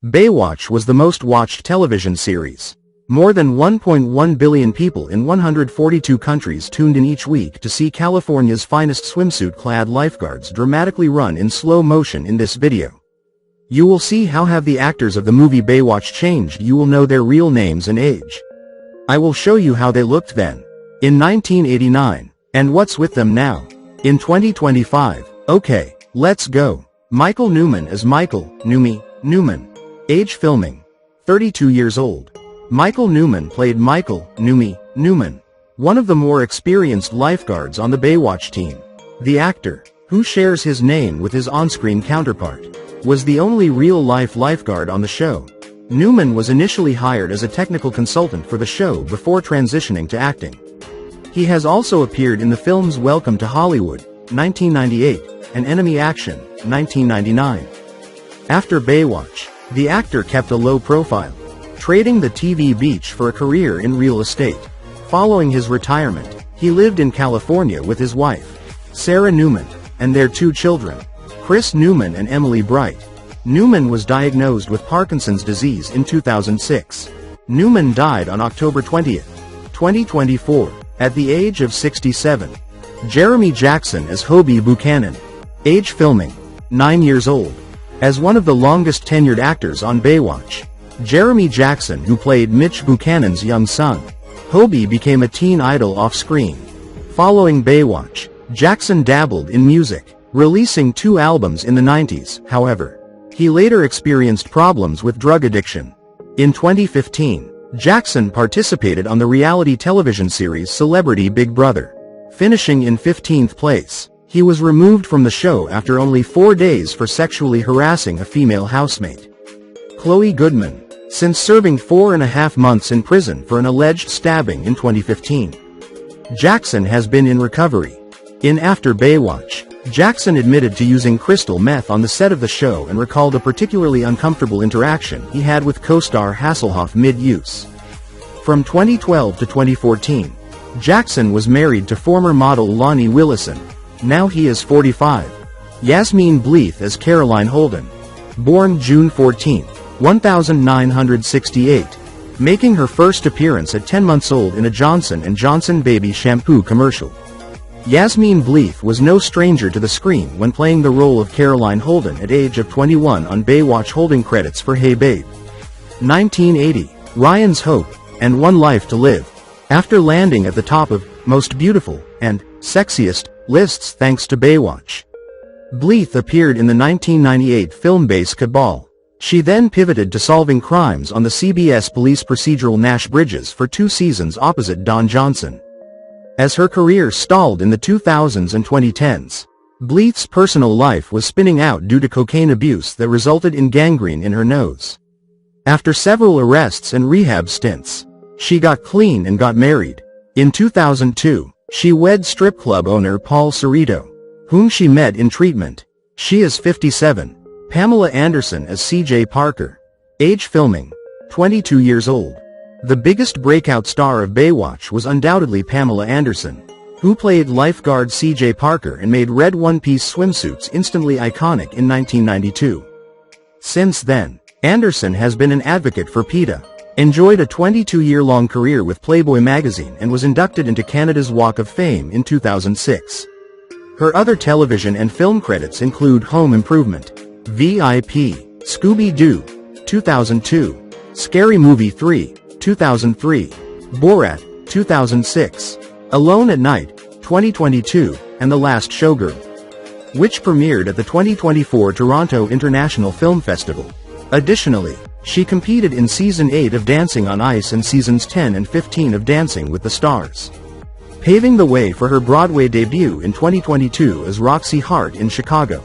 Baywatch was the most watched television series. More than 1.1 billion people in 142 countries tuned in each week to see California's finest swimsuit-clad lifeguards dramatically run in slow motion in this video. You will see how have the actors of the movie Baywatch changed. You will know their real names and age. I will show you how they looked then, in 1989, and what's with them now, in 2025. Okay, let's go. Michael Newman as Michael Newman. Age filming, 32 years old. Michael Newman played Michael Newman, one of the more experienced lifeguards on the Baywatch team. The actor, who shares his name with his on-screen counterpart, was the only real-life lifeguard on the show. Newman was initially hired as a technical consultant for the show before transitioning to acting. He has also appeared in the films Welcome to Hollywood, 1998, and Enemy Action, 1999. After Baywatch, the actor kept a low profile, trading the TV beach for a career in real estate. Following his retirement, he lived in California with his wife, Sarah Newman, and their two children, Chris Newman and Emily Bright. Newman was diagnosed with Parkinson's disease in 2006. Newman died on October 20, 2024, at the age of 67. Jeremy Jackson as Hobie Buchanan. Age filming, 9 years old. As one of the longest tenured actors on Baywatch, Jeremy Jackson, who played Mitch Buchanan's young son, Hobie, became a teen idol off-screen. Following Baywatch, Jackson dabbled in music, releasing 2 albums in the 90s. However, he later experienced problems with drug addiction. In 2015, Jackson participated on the reality television series Celebrity Big Brother. Finishing in 15th place, he was removed from the show after only 4 days for sexually harassing a female housemate. Chloe Goodman, since serving 4.5 months in prison for an alleged stabbing in 2015. Jackson has been in recovery. In After Baywatch, Jackson admitted to using crystal meth on the set of the show and recalled a particularly uncomfortable interaction he had with co-star Hasselhoff mid-use. From 2012 to 2014, Jackson was married to former model Lonnie Willison. Now he is 45. Yasmine Bleeth as Caroline Holden. Born June 14, 1968. Making her first appearance at 10 months old in a Johnson & Johnson baby shampoo commercial. Yasmine Bleeth was no stranger to the screen when playing the role of Caroline Holden at age of 21 on Baywatch, holding credits for Hey Babe, 1980, Ryan's Hope, and One Life to Live. After landing at the top of Most Beautiful and Sexiest lists thanks to Baywatch, Bleeth appeared in the 1998 film Basketball. She then pivoted to solving crimes on the CBS police procedural Nash Bridges for 2 seasons opposite Don Johnson. As her career stalled in the 2000s and 2010s, Bleeth's personal life was spinning out due to cocaine abuse that resulted in gangrene in her nose. After several arrests and rehab stints, she got clean and got married. In 2002, she wed strip club owner Paul Cerrito, whom she met in treatment. She is 57. Pamela Anderson as CJ Parker. Age filming, 22 years old. The biggest breakout star of Baywatch was undoubtedly Pamela Anderson, who played lifeguard CJ Parker and made red one-piece swimsuits instantly iconic in 1992. Since then, Anderson has been an advocate for PETA, enjoyed a 22-year-long career with Playboy magazine, and was inducted into Canada's Walk of Fame in 2006. Her other television and film credits include Home Improvement, VIP, Scooby-Doo, 2002, Scary Movie 3, 2003, Borat, 2006, Alone at Night, 2022, and The Last Showgirl, which premiered at the 2024 Toronto International Film Festival. Additionally, she competed in Season 8 of Dancing on Ice and Seasons 10 and 15 of Dancing with the Stars, paving the way for her Broadway debut in 2022 as Roxy Hart in Chicago.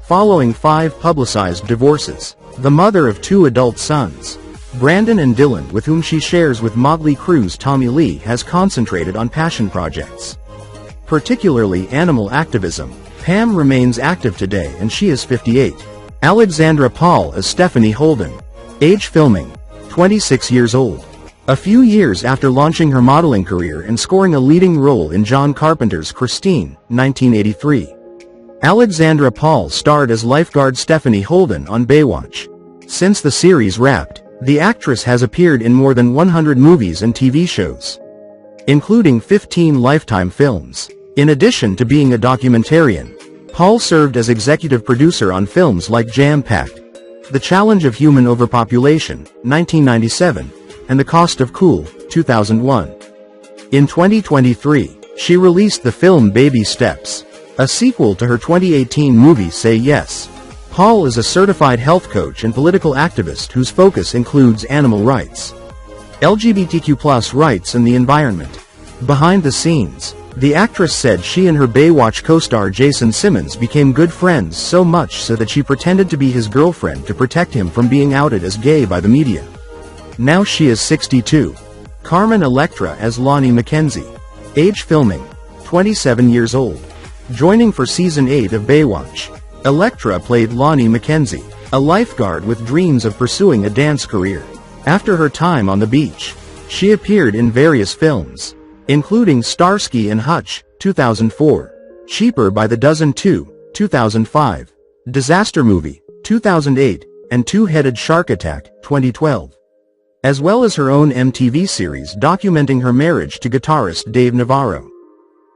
Following 5 publicized divorces, the mother of 2 adult sons, Brandon and Dylan, with whom she shares with Motley Crue's Tommy Lee, has concentrated on passion projects, particularly animal activism. Pam remains active today and she is 58. Alexandra Paul as Stephanie Holden. Age filming, 26 years old. A few years after launching her modeling career and scoring a leading role in John Carpenter's Christine, 1983, Alexandra Paul starred as lifeguard Stephanie Holden on Baywatch. Since the series wrapped, the actress has appeared in more than 100 movies and TV shows, including 15 Lifetime films. In addition to being a documentarian, Paul served as executive producer on films like Jam-Packed, The Challenge of Human Overpopulation, 1997, and The Cost of Cool, 2001. In 2023, she released the film Baby Steps, a sequel to her 2018 movie Say Yes. Paul is a certified health coach and political activist whose focus includes animal rights, LGBTQ+ rights and the environment. Behind the scenes, the actress said she and her Baywatch co-star Jason Simmons became good friends, so much so that she pretended to be his girlfriend to protect him from being outed as gay by the media. Now she is 62. Carmen Electra as Lonnie McKenzie. Age filming, 27 years old. Joining for season 8 of Baywatch, Electra played Lonnie McKenzie, a lifeguard with dreams of pursuing a dance career. After her time on the beach, she appeared in various films, including Starsky and Hutch, 2004, Cheaper by the Dozen 2, 2005, Disaster Movie, 2008, and Two-Headed Shark Attack, 2012. As well as her own MTV series documenting her marriage to guitarist Dave Navarro.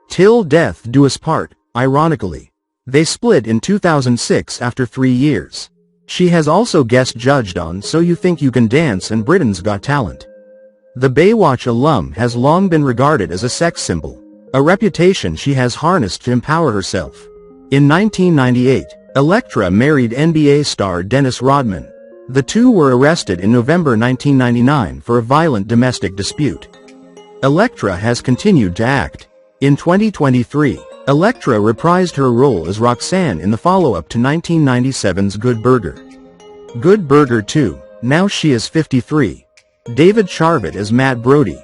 Till Death Do Us Part, ironically. They split in 2006 after 3 years. She has also guest judged on So You Think You Can Dance and Britain's Got Talent. The Baywatch alum has long been regarded as a sex symbol, a reputation she has harnessed to empower herself. In 1998, Electra married NBA star Dennis Rodman. The two were arrested in November 1999 for a violent domestic dispute. Electra has continued to act. In 2023, Electra reprised her role as Roxanne in the follow-up to 1997's Good Burger. Good Burger 2, now she is 53. David Charvet as Matt Brody.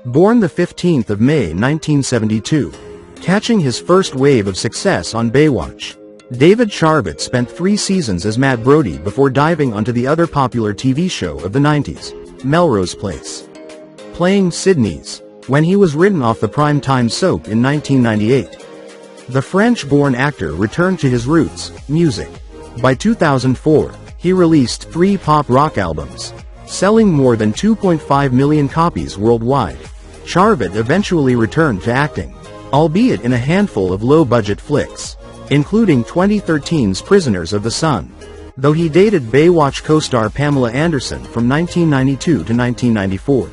Born the 15th of May 1972. Catching his first wave of success on Baywatch, David Charvet spent 3 seasons as Matt Brody before diving onto the other popular TV show of the 90s, Melrose Place, playing Sydney's, when he was written off the primetime soap in 1998. The French-born actor returned to his roots, music. By 2004, he released 3 pop rock albums, selling more than 2.5 million copies worldwide. Charvet eventually returned to acting, albeit in a handful of low-budget flicks, including 2013's Prisoners of the Sun, though he dated Baywatch co-star Pamela Anderson from 1992 to 1994.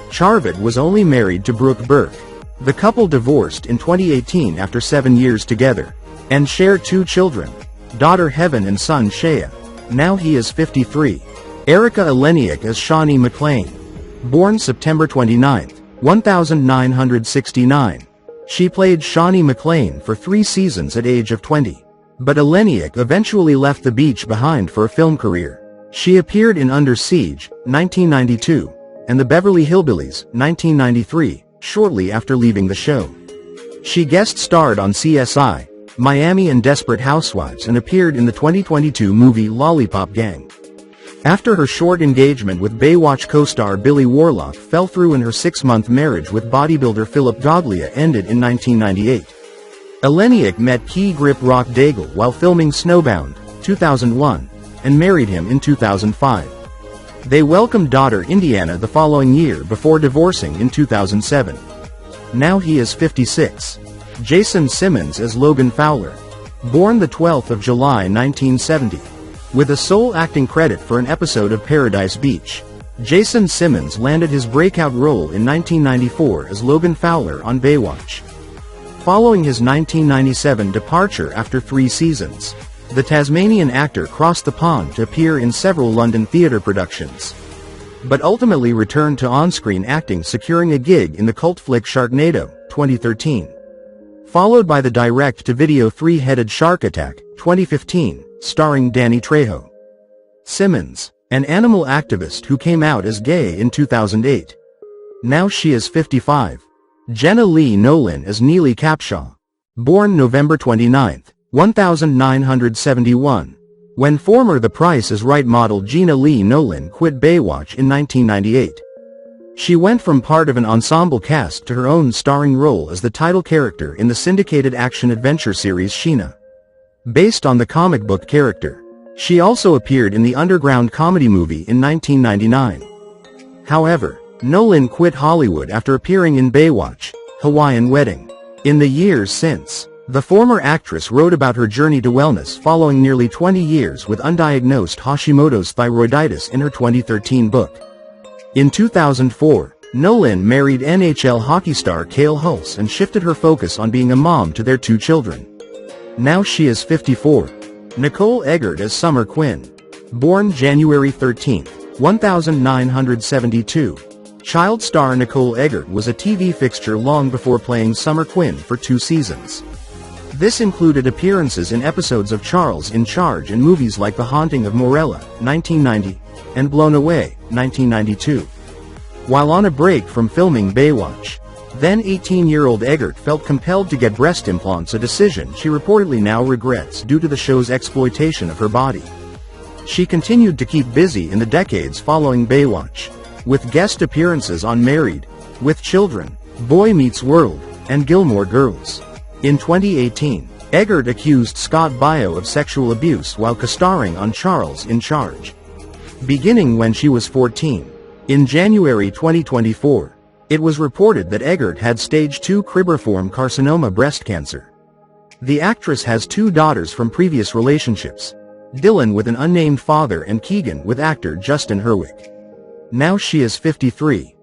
Charvet was only married to Brooke Burns. The couple divorced in 2018 after 7 years together, and share 2 children, daughter Heaven and son Shea. Now he is 53. Erika Eleniak as Shawnee McClain. Born September 29, 1969. She played Shawnee McClain for 3 seasons at age of 20. But Eleniak eventually left the beach behind for a film career. She appeared in Under Siege, 1992, and The Beverly Hillbillies, 1993. Shortly after leaving the show. She guest-starred on CSI, Miami and Desperate Housewives and appeared in the 2022 movie Lollipop Gang. After her short engagement with Baywatch co-star Billy Warlock fell through and her 6-month marriage with bodybuilder Philip Goglia ended in 1998. Eleniak met Key Grip Rock Daigle while filming Snowbound, 2001, and married him in 2005. They welcomed daughter Indiana the following year before divorcing in 2007. Now he is 56. Jason Simmons as Logan Fowler. Born the 12th of July 1970. With a sole acting credit for an episode of Paradise Beach, Jason Simmons landed his breakout role in 1994 as Logan Fowler on Baywatch. Following his 1997 departure after 3 seasons, the Tasmanian actor crossed the pond to appear in several London theatre productions, but ultimately returned to on-screen acting, securing a gig in the cult flick Sharknado, 2013. Followed by the direct-to-video Three-Headed Shark Attack, 2015, starring Danny Trejo. Simmons, an animal activist who came out as gay in 2008. Now she is 55. Jenna Lee Nolan as Neely Capshaw. Born November 29, 1971, when former The Price is Right model Gina Lee Nolan quit Baywatch in 1998. She went from part of an ensemble cast to her own starring role as the title character in the syndicated action-adventure series Sheena. Based on the comic book character, She also appeared in the underground comedy movie in 1999. However, Nolan quit Hollywood after appearing in Baywatch, Hawaiian Wedding. In the years since, the former actress wrote about her journey to wellness following nearly 20 years with undiagnosed Hashimoto's thyroiditis in her 2013 book. In 2004, Nolan married NHL hockey star Cale Hulse and shifted her focus on being a mom to their 2 children. Now she is 54. Nicole Eggert as Summer Quinn. Born January 13, 1972. Child star Nicole Eggert was a TV fixture long before playing Summer Quinn for 2 seasons. This included appearances in episodes of Charles in Charge and movies like The Haunting of Morella, 1990, and Blown Away, 1992. While on a break from filming Baywatch, then 18-year-old Eggert felt compelled to get breast implants, a decision she reportedly now regrets due to the show's exploitation of her body. She continued to keep busy in the decades following Baywatch, with guest appearances on Married, With Children, Boy Meets World, and Gilmore Girls. In 2018, Eggert accused Scott Baio of sexual abuse while co-starring on Charles in Charge. Beginning when she was 14. In January 2024, it was reported that Eggert had stage 2 cribriform carcinoma breast cancer. The actress has 2 daughters from previous relationships, Dylan with an unnamed father and Keegan with actor Justin Hurwitz. Now she is 53.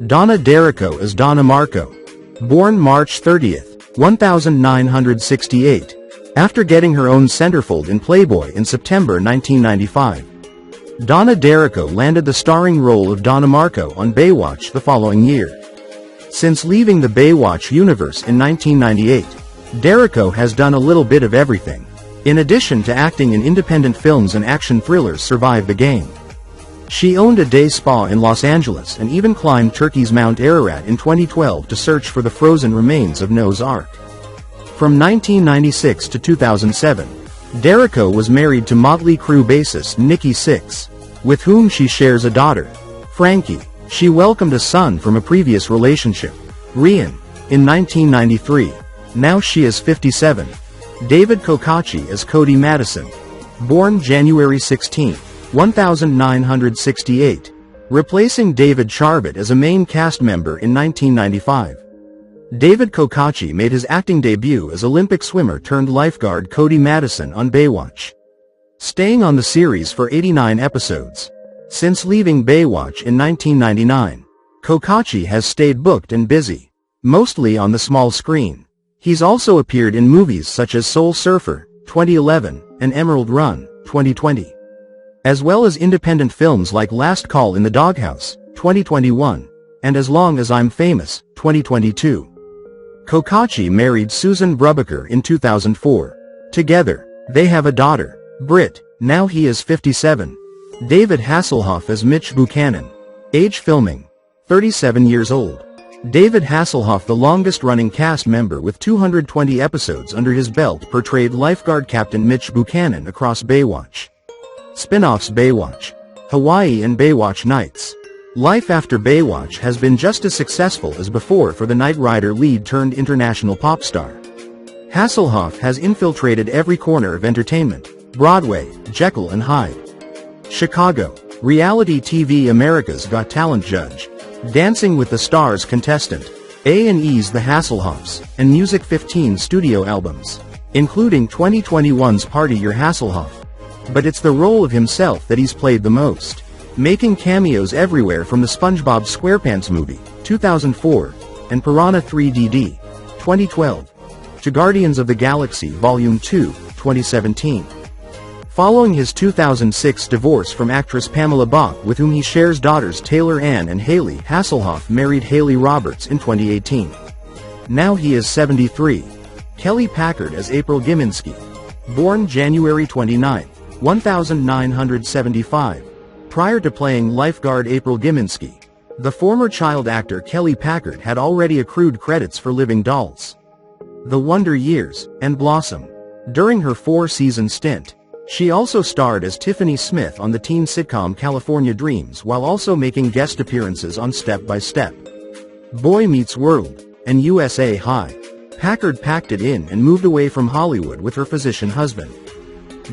Donna D'Errico as Donna Marco. Born March 30, 1968. After getting her own centerfold in Playboy in September 1995. Donna D'Errico landed the starring role of Donna Marco on Baywatch the following year. Since leaving the Baywatch universe in 1998, D'Errico has done a little bit of everything. In addition to acting in independent films and action thrillers Survive the Game. She owned a day spa in Los Angeles and even climbed Turkey's Mount Ararat in 2012 to search for the frozen remains of Noah's Ark. From 1996 to 2007, D'Errico was married to Motley Crue bassist Nikki Sixx, with whom she shares a daughter, Frankie. She welcomed a son from a previous relationship, Ryan, in 1993. Now she is 57. David Chokachi as Cody Madison. Born January 16, 1968. Replacing David Charvet as a main cast member in 1995. David Chokachi made his acting debut as Olympic swimmer turned lifeguard Cody Madison on Baywatch, staying on the series for 89 episodes. Since leaving Baywatch in 1999, Chokachi has stayed booked and busy, mostly on the small screen. He's also appeared in movies such as Soul Surfer, 2011, and Emerald Run, 2020. As well as independent films like Last Call in the Doghouse, 2021, and As Long as I'm Famous, 2022. Chokachi married Susan Brubaker in 2004. Together, they have a daughter, Britt. Now he is 57. David Hasselhoff as Mitch Buchanan. Age filming, 37 years old. David Hasselhoff, the longest-running cast member with 220 episodes under his belt, portrayed lifeguard Captain Mitch Buchanan across Baywatch. Spin-offs Baywatch, Hawaii and Baywatch Nights. Life after Baywatch has been just as successful as before for the Knight Rider lead-turned-international pop star. Hasselhoff has infiltrated every corner of entertainment: Broadway, Jekyll and Hyde, Chicago, reality TV America's Got Talent judge, Dancing with the Stars contestant, A&E's The Hasselhoffs, and Music 15 studio albums, including 2021's Party Your Hasselhoff. But it's the role of himself that he's played the most, making cameos everywhere from the SpongeBob SquarePants movie, 2004, and Piranha 3DD, 2012, to Guardians of the Galaxy Volume 2, 2017. Following his 2006 divorce from actress Pamela Bach, with whom he shares daughters Taylor Ann and Haley, Hasselhoff married Haley Roberts in 2018. Now he is 73. Kelly Packard as April Giminski. Born January 29, 1975. Prior to playing lifeguard April Giminski, the former child actor Kelly Packard had already accrued credits for Living Dolls, The Wonder Years, and Blossom. During her 4-season stint, she also starred as Tiffany Smith on the teen sitcom California Dreams, while also making guest appearances on Step by Step, Boy Meets World, and USA High. Packard packed it in and moved away from Hollywood with her physician husband,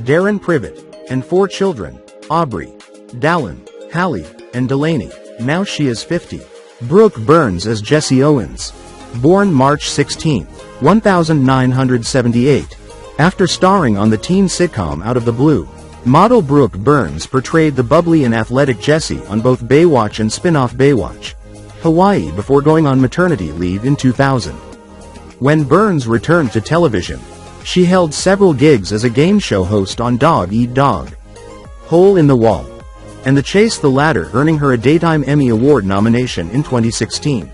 Darren Privet. and 4 children: Aubrey, Dallin, Hallie, and Delaney. Now she is 50. Brooke Burns as Jessie Owens. Born March 16, 1978. After starring on the teen sitcom Out of the Blue, model Brooke Burns portrayed the bubbly and athletic Jessie on both Baywatch and spin-off Baywatch Hawaii before going on maternity leave in 2000. When Burns returned to television, she held several gigs as a game show host on Dog Eat Dog, Hole in the Wall, and The Chase the Ladder, earning her a Daytime Emmy Award nomination in 2016.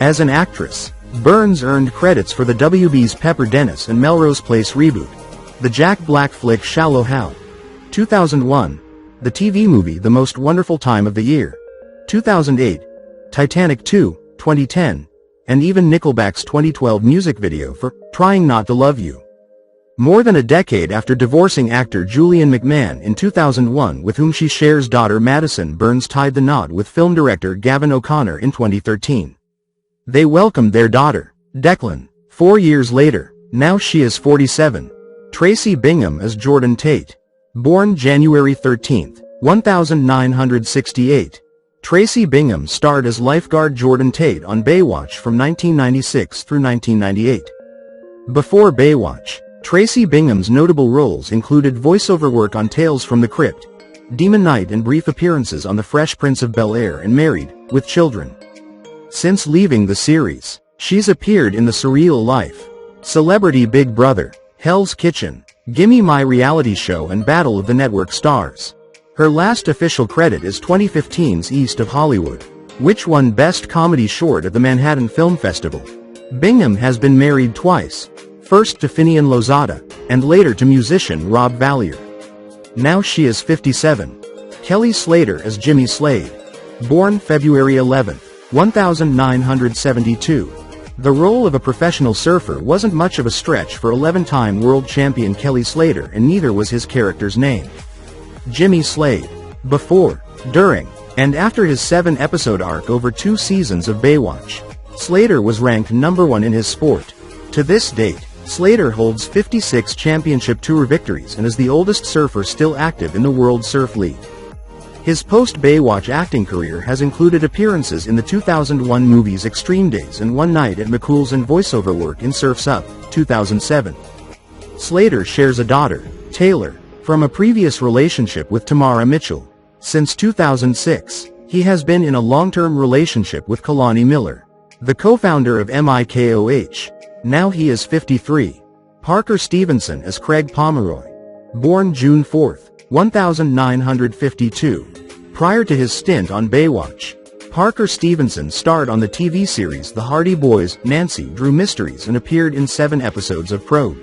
As an actress, Burns earned credits for the WB's Pepper Dennis and Melrose Place reboot, the Jack Black flick Shallow Hal, 2001, the TV movie The Most Wonderful Time of the Year, 2008, Titanic 2, 2010, and even Nickelback's 2012 music video for Trying Not to Love You. More than a decade after divorcing actor Julian McMahon in 2001, with whom she shares daughter Madison, Burns tied the knot with film director Gavin O'Connor in 2013. They welcomed their daughter, Declan, 4 years later. Now she is 47. Traci Bingham as Jordan Tate. Born January 13, 1968. Traci Bingham starred as lifeguard Jordan Tate on Baywatch from 1996 through 1998. Before Baywatch, Traci Bingham's notable roles included voiceover work on Tales from the Crypt, Demon Knight, and brief appearances on The Fresh Prince of Bel-Air and Married, with Children. Since leaving the series, she's appeared in The Surreal Life, Celebrity Big Brother, Hell's Kitchen, Gimme My Reality Show, and Battle of the Network Stars. Her last official credit is 2015's East of Hollywood, which won Best Comedy Short at the Manhattan Film Festival. Bingham has been married twice, first to Finian Lozada, and later to musician Rob Valier. Now she is 57. Kelly Slater as Jimmy Slade. Born February 11, 1972. The role of a professional surfer wasn't much of a stretch for 11-time world champion Kelly Slater, and neither was his character's name. Jimmy Slade. Before, during, and after his 7-episode arc over 2 seasons of Baywatch, Slater was ranked #1 in his sport. To this date, Slater holds 56 championship tour victories and is the oldest surfer still active in the World Surf League. His post-Baywatch acting career has included appearances in the 2001 movies Extreme Days and One Night at McCool's and voiceover work in Surf's Up, 2007. Slater shares a daughter, Taylor, from a previous relationship with Tamara Mitchell. Since 2006, he has been in a long-term relationship with Kalani Miller, the co-founder of MIKOH. Now he is 53. Parker Stevenson as Craig Pomeroy. Born June 4, 1952. Prior to his stint on Baywatch, Parker Stevenson starred on the TV series The Hardy Boys, Nancy Drew Mysteries, and appeared in 7 episodes of Probe,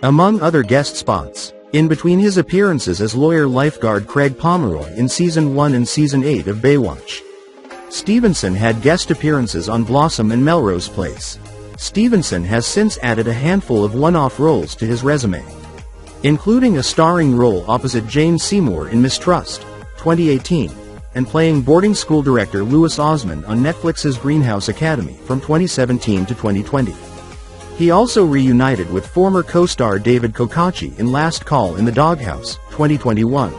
among other guest spots. In between his appearances as lawyer lifeguard Craig Pomeroy in Season 1 and Season 8 of Baywatch, Stevenson had guest appearances on Blossom and Melrose Place. Stevenson has since added a handful of one-off roles to his resume, including a starring role opposite Jane Seymour in Mistrust, 2018, and playing boarding school director Louis Osmond on Netflix's Greenhouse Academy from 2017 to 2020. He also reunited with former co-star David Chokachi in Last Call in the Doghouse, 2021.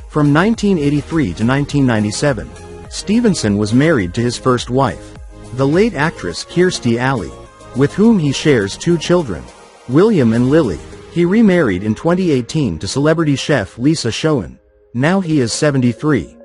From 1983 to 1997, Stevenson was married to his first wife, the late actress Kirstie Alley, with whom he shares 2 children, William and Lily. He remarried in 2018 to celebrity chef Lisa Schoen. Now he is 73.